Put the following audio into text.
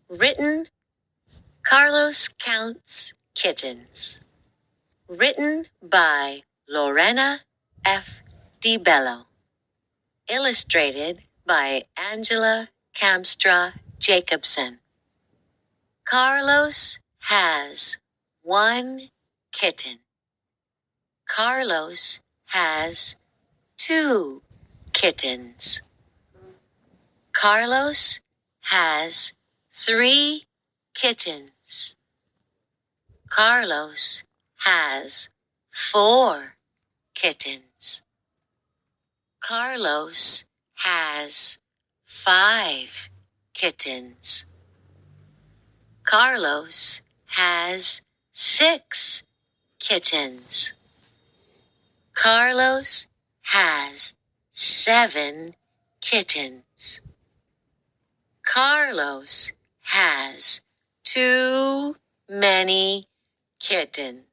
Written, Carlos Counts Kittens. Written by Lorena F. DiBello. Illustrated by Angela Kamstra Jacobson. Carlos has one kitten. Carlos has two kittens. Carlos has three kittens. Carlos has four kittens. Carlos has five kittens. Carlos has six kittens. Carlos has seven kittens. Carlos has too many kittens.